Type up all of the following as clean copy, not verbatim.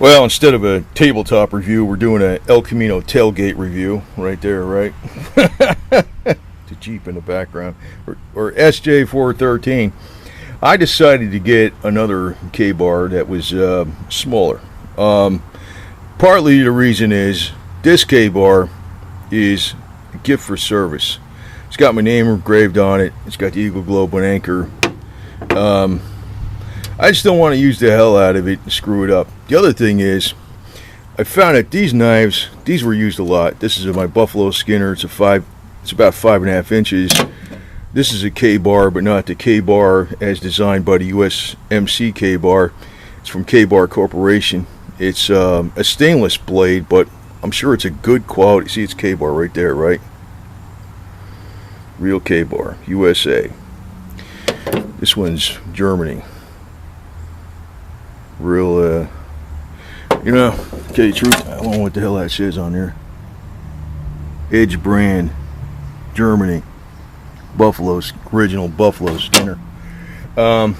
Well, instead of a tabletop review, we're doing a El Camino tailgate review right there, right? The Jeep in the background, or SJ413. I decided to get another KABAR that was smaller. Partly the reason is this KABAR is a gift for service. It's got my name engraved on it. It's got the Eagle Globe and Anchor. I just don't want to use the hell out of it and screw it up. The other thing is, I found that these knives, these were used a lot. This is my Buffalo Skinner. It's about 5.5 inches. This is a KABAR, but not the KABAR as designed by the USMC KABAR. It's from KABAR Corporation. It's a stainless blade, but I'm sure it's a good quality. See, it's KABAR right there, right? Real KABAR, USA. This one's Germany. Real, you know, to tell you the truth, I don't know what the hell that says on there. Edge brand, Germany. Buffalo's, original Buffalo Skinner. I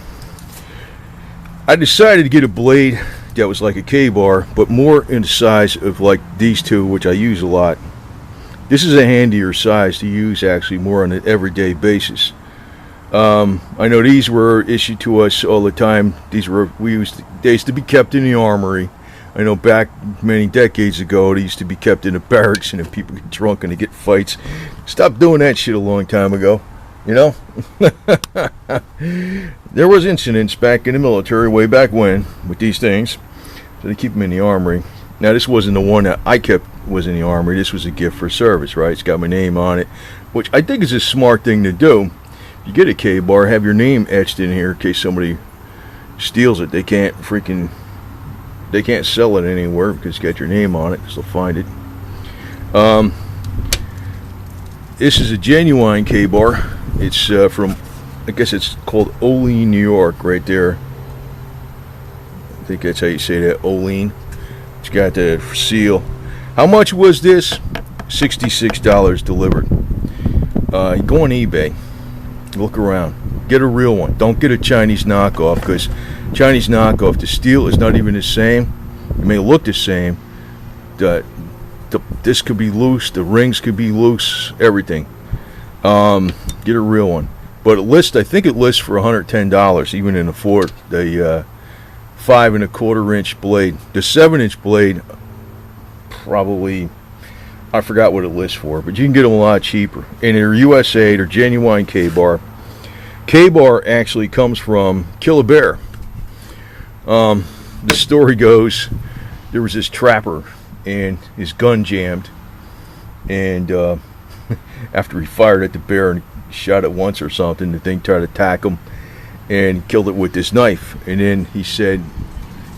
decided to get a blade that was like a KABAR, but more in the size of like these two, which I use a lot. This is a handier size to use, actually, more on an everyday basis. I know these were issued to us all the time. They used to be kept in the armory. I know back many decades ago, they used to be kept in the barracks, and if people get drunk and they get fights, stopped doing that shit a long time ago. You know, there was incidents back in the military way back when with these things, so they keep them in the armory. Now, this wasn't the one that I kept was in the armory. This was a gift for service, right? It's got my name on it, which I think is a smart thing to do. You get a KABAR, have your name etched in here in case somebody steals it. They can't sell it anywhere because it's got your name on it, because they'll find it. This is a genuine KABAR. It's from, I guess it's called Olean, New York, right there. I think that's how you say that, Olean. It's got the seal. How much was this? $66 delivered. You go on eBay. Look around. Get a real one. Don't get a Chinese knockoff, because Chinese knockoff, the steel is not even the same. It may look the same. This could be loose. The rings could be loose. Everything. Get a real one. But I think it lists for $110, even in the 5.25 inch blade. The 7-inch blade, probably, I forgot what it lists for, but you can get them a lot cheaper. And they're USA, they're genuine KABAR. KABAR actually comes from Kill a Bear. The story goes, there was this trapper, and his gun jammed, and after he fired at the bear and shot it once or something, the thing tried to attack him and killed it with this knife. And then he said,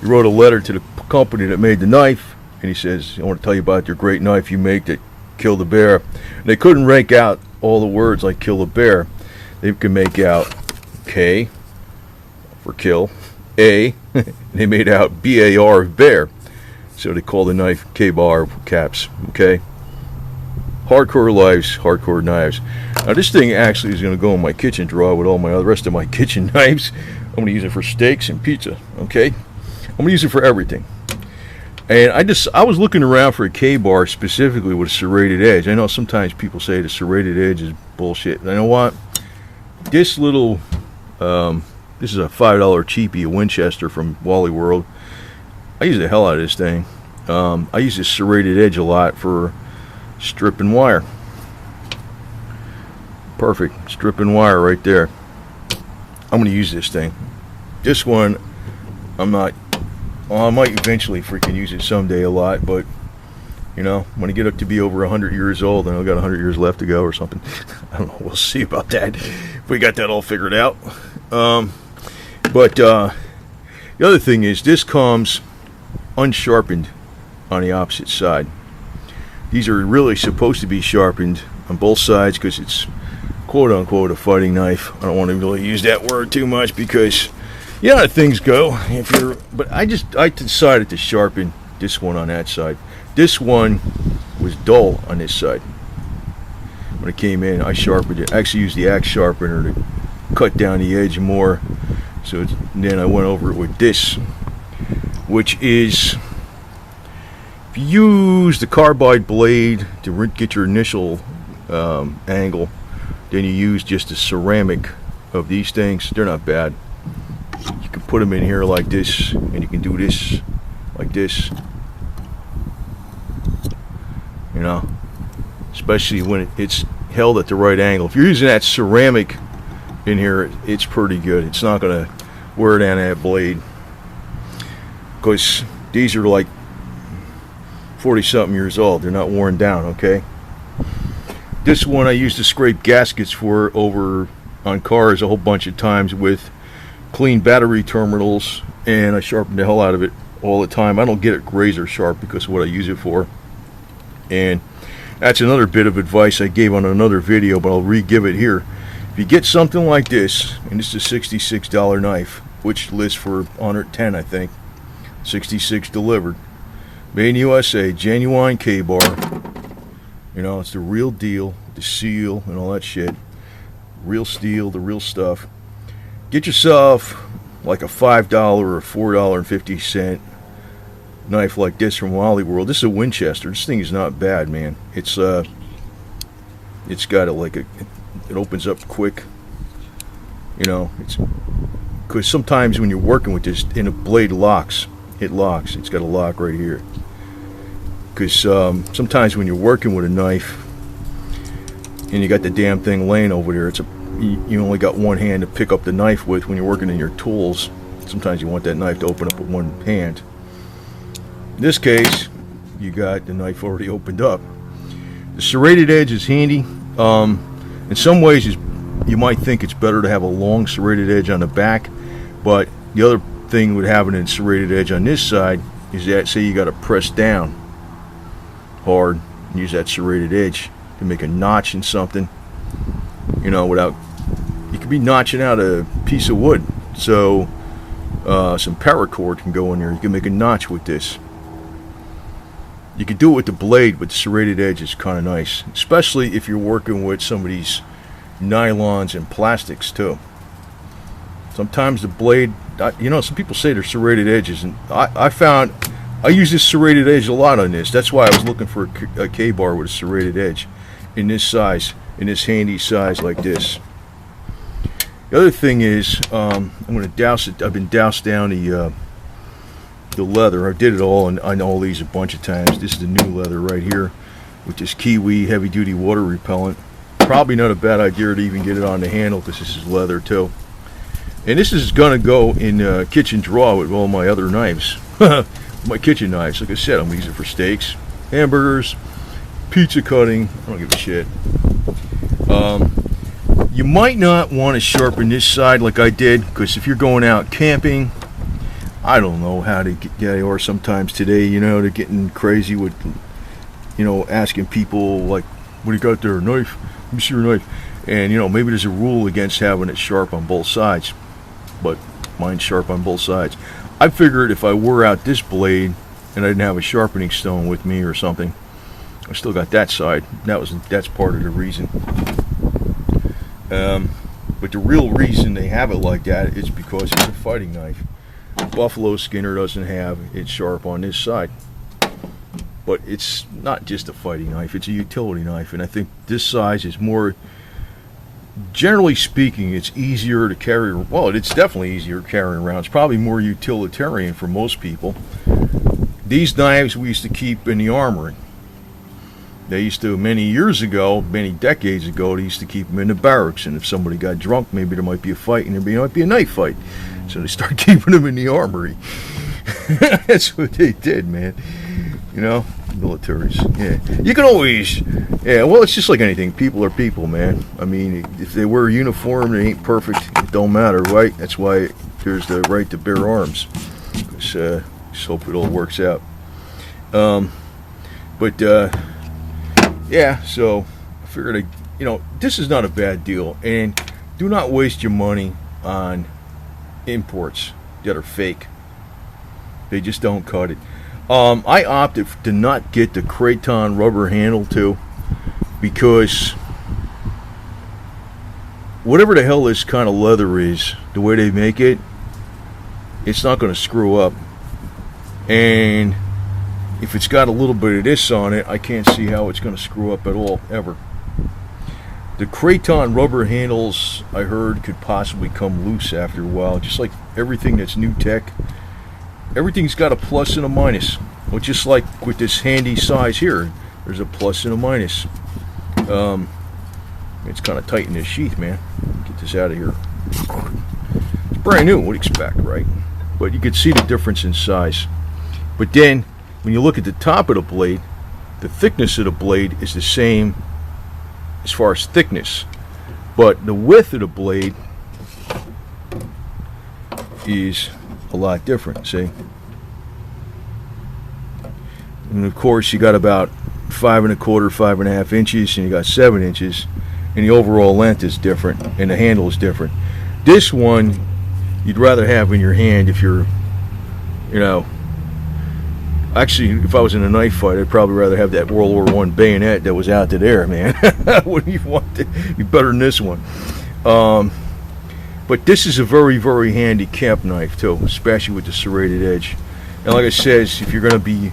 he wrote a letter to the company that made the knife, and he says, I want to tell you about your great knife you make that killed the bear. And they couldn't rank out all the words like kill the bear. They could make out K for kill, A, they made out B-A-R, bear. So they call the knife KABAR caps, okay? Hardcore lives, hardcore knives. Now this thing actually is going to go in my kitchen drawer with all my rest of my kitchen knives. I'm going to use it for steaks and pizza, okay? I'm going to use it for everything. And I was looking around for a KABAR specifically with a serrated edge. I know sometimes people say the serrated edge is bullshit. And you know what? This little, this is a $5 cheapie, a Winchester from Wally World. I use the hell out of this thing. I use this serrated edge a lot for stripping wire. Perfect, stripping wire right there. I'm going to use this thing. This one, I might eventually freaking use it someday a lot, but you know, when I get up to be over 100 years old, and I've got 100 years left to go or something, I don't know, we'll see about that, if we got that all figured out. But the other thing is, this comes unsharpened on the opposite side. These are really supposed to be sharpened on both sides because it's quote-unquote a fighting knife. I don't want to really use that word too much because you know how things go. But I decided to sharpen this one on that side. This one was dull on this side. When it came in, I sharpened it. I actually used the axe sharpener to cut down the edge more. So then I went over it with this, which is if you use the carbide blade to get your initial angle, then you use just a ceramic of these things. They're not bad. You can put them in here like this, and you can do this like this, you know, especially when it's held at the right angle. If you're using that ceramic in here, it's pretty good. It's not gonna wear down that blade, because these are like 40-something years old. They're not worn down, okay? This one I used to scrape gaskets for over on cars a whole bunch of times with clean battery terminals, and I sharpen the hell out of it all the time. I don't get it razor sharp because of what I use it for. And that's another bit of advice I gave on another video, but I'll re-give it here. If you get something like this, and this is a $66 knife, which lists for $110, I think, 66 delivered, made in USA, genuine KABAR. You know, it's the real deal, the seal and all that shit. Real steel, the real stuff. Get yourself like a $5 or $4.50 knife like this from Wally World. This is a Winchester. This thing is not bad, man. It's got it opens up quick. You know, it's because sometimes when you're working with this, and a blade locks, it locks. It's got a lock right here. Because sometimes when you're working with a knife and you got the damn thing laying over there, you only got one hand to pick up the knife with when you're working in your tools. Sometimes you want that knife to open up with one hand. In this case, you got the knife already opened up. The serrated edge is handy. In some ways, you might think it's better to have a long serrated edge on the back, but the other thing with having a serrated edge on this side is that, say you got to press down hard and use that serrated edge to make a notch in something, you know, you could be notching out a piece of wood, so some paracord can go in there. You can make a notch with this. You could do it with the blade, but the serrated edge is kind of nice, especially if you're working with some of these nylons and plastics too. Sometimes the blade, you know, some people say they're serrated edges, and I found I use this serrated edge a lot on this. That's why I was looking for a KABAR with a serrated edge in this size, in this handy size like this. The other thing is, I'm going to douse it. I've been doused down the leather. I did it all, and I know all these a bunch of times. This is the new leather right here with this Kiwi heavy-duty water repellent. Probably not a bad idea to even get it on the handle because this is leather too. And this is going to go in the kitchen drawer with all my other knives. My kitchen knives. Like I said, I'm going to use it for steaks, hamburgers, pizza cutting. I don't give a shit. You might not want to sharpen this side like I did, because if you're going out camping, I don't know how to get, or sometimes today, you know, they're getting crazy with, you know, asking people like, what do you got there, a knife? Let me see your knife. And, you know, maybe there's a rule against having it sharp on both sides, but mine's sharp on both sides. I figured if I wore out this blade and I didn't have a sharpening stone with me or something, I still got that side. That's part of the reason. But the real reason they have it like that is because it's a fighting knife. Buffalo Skinner doesn't have it sharp on this side. But it's not just a fighting knife, it's a utility knife, and I think this size is more, generally speaking, it's easier to carry. Well, it's definitely easier carrying around. It's probably more utilitarian for most people. These knives we used to keep in the armory. They used to, many years ago, many decades ago, they used to keep them in the barracks, and if somebody got drunk, maybe there might be a fight, and there might be a knife fight. So they start keeping them in the armory. That's what they did, man. You know, militaries. Yeah, you can always. Yeah, well, it's just like anything. People are people, man. I mean, if they wear a uniform, they ain't perfect. It don't matter, right? That's why there's the right to bear arms. Just hope it all works out. Yeah. So I figured, you know, this is not a bad deal, and do not waste your money on imports that are fake. They just don't cut it. I opted to not get the Kraton rubber handle too, because whatever the hell this kind of leather is, the way they make it, it's not going to screw up. And if it's got a little bit of this on it, I can't see how it's going to screw up at all, ever. The Kraton rubber handles, I heard, could possibly come loose after a while. Just like everything that's new tech, everything's got a plus and a minus. Well, just like with this handy size here, there's a plus and a minus. It's kind of tight in this sheath, man. Get this out of here. It's brand new, what do you expect, right? But you can see the difference in size. But then, when you look at the top of the blade, the thickness of the blade is the same as far as thickness. But the width of the blade is a lot different, see? And of course, you got about 5 1/4, 5.5 inches, and you got 7 inches. And the overall length is different, and the handle is different. This one, you'd rather have in your hand if you're, you know, actually, if I was in a knife fight, I'd probably rather have that World War I bayonet that was out to there, man. Wouldn't you want it? Be better than this one. But this is a very, very handy camp knife, too, especially with the serrated edge. And like I says, if you're going to be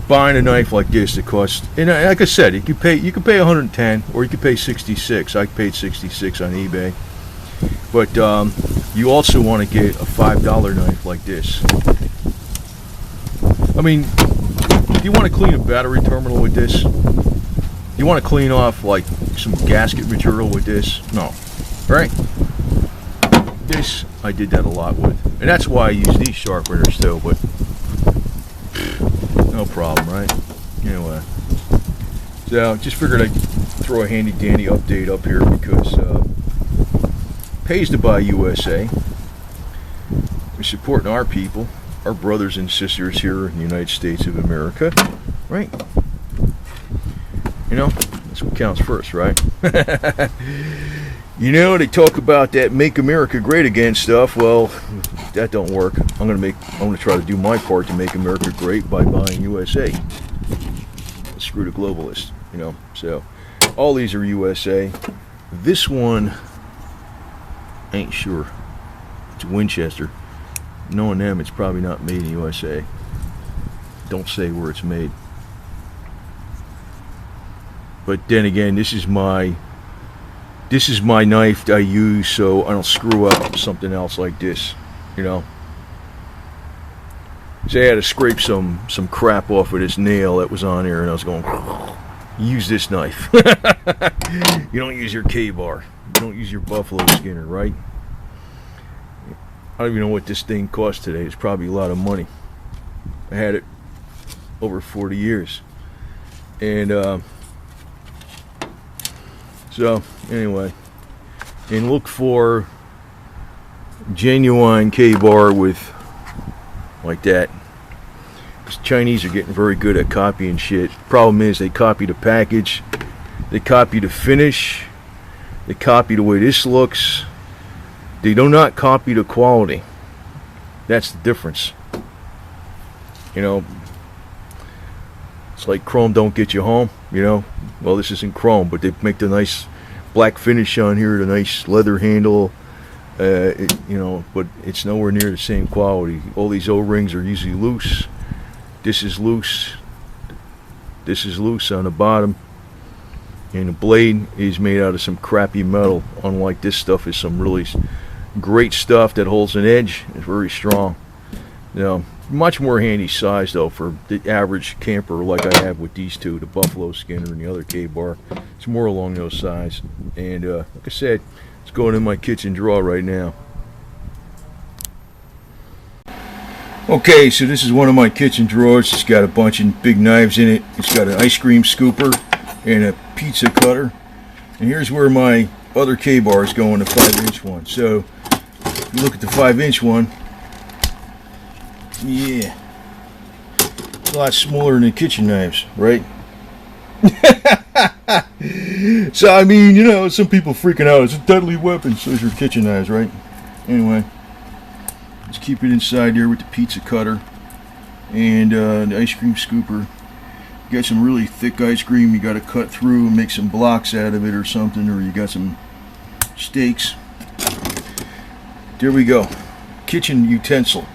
buying a knife like this, it costs, and like I said, you could pay 110 or you could pay 66. I paid 66 on eBay. But you also want to get a $5 knife like this. I mean, if you want to clean a battery terminal with this, you want to clean off like some gasket material with this, no, right? This, I did that a lot with, and that's why I use these sharpeners too, but no problem, right? Anyway, so just figured I'd throw a handy dandy update up here because pays to buy USA. We're supporting our people, our brothers and sisters here in the United States of America, right? You know, that's what counts first, right? You know, they talk about that "Make America Great Again" stuff. Well, that don't work. I'm gonna try to do my part to make America great by buying USA. Screw the globalists, you know. So, all these are USA. This one, ain't sure. It's Winchester. Knowing them, it's probably not made in USA. Don't say where it's made. But then again, this is my knife that I use so I don't screw up something else like this, you know. Say I had to scrape some crap off of this nail that was on here, and I was going, use this knife. You don't use your KABAR. You don't use your buffalo skinner, right? I don't even know what this thing cost today. It's probably a lot of money. I had it over 40 years. And so anyway, and look for genuine KABAR with like that. Because Chinese are getting very good at copying shit. Problem is they copy the package, they copy the finish, they copy the way this looks. They do not copy the quality. That's the difference. You know, it's like chrome don't get you home, you know. Well, this isn't chrome, but they make the nice black finish on here, the nice leather handle, you know, but it's nowhere near the same quality. All these O-rings are usually loose. This is loose. This is loose on the bottom. And the blade is made out of some crappy metal, unlike this stuff is some really great stuff that holds an edge. It's very strong. You know, much more handy size though for the average camper like I have with these two, the buffalo skinner and the other KABAR. It's more along those sides. And like I said, it's going in my kitchen drawer right now. Okay, so this is one of my kitchen drawers. It's got a bunch of big knives in it. It's got an ice cream scooper and a pizza cutter. And here's where my other KABARs go in the 5-inch one. So if you look at the 5-inch one, yeah, it's a lot smaller than the kitchen knives, right? So I mean, you know, some people freaking out. It's a deadly weapon. So is your kitchen knives, right? Anyway, let's keep it inside there with the pizza cutter and the ice cream scooper. You got some really thick ice cream you got to cut through and make some blocks out of it or something, or you got some steaks. There we go. Kitchen utensil.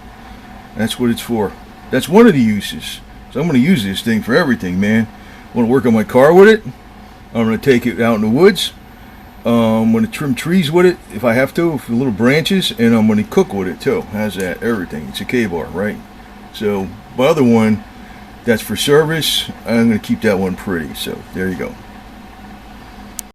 That's what it's for. That's one of the uses. So I'm going to use this thing for everything, man. I want to work on my car with it. I'm going to take it out in the woods. I'm going to trim trees with it if I have to, for little branches, and I'm going to cook with it too. How's that? Everything. It's a KABAR, right? So my other one, that's for service. I'm going to keep that one pretty. So there you go.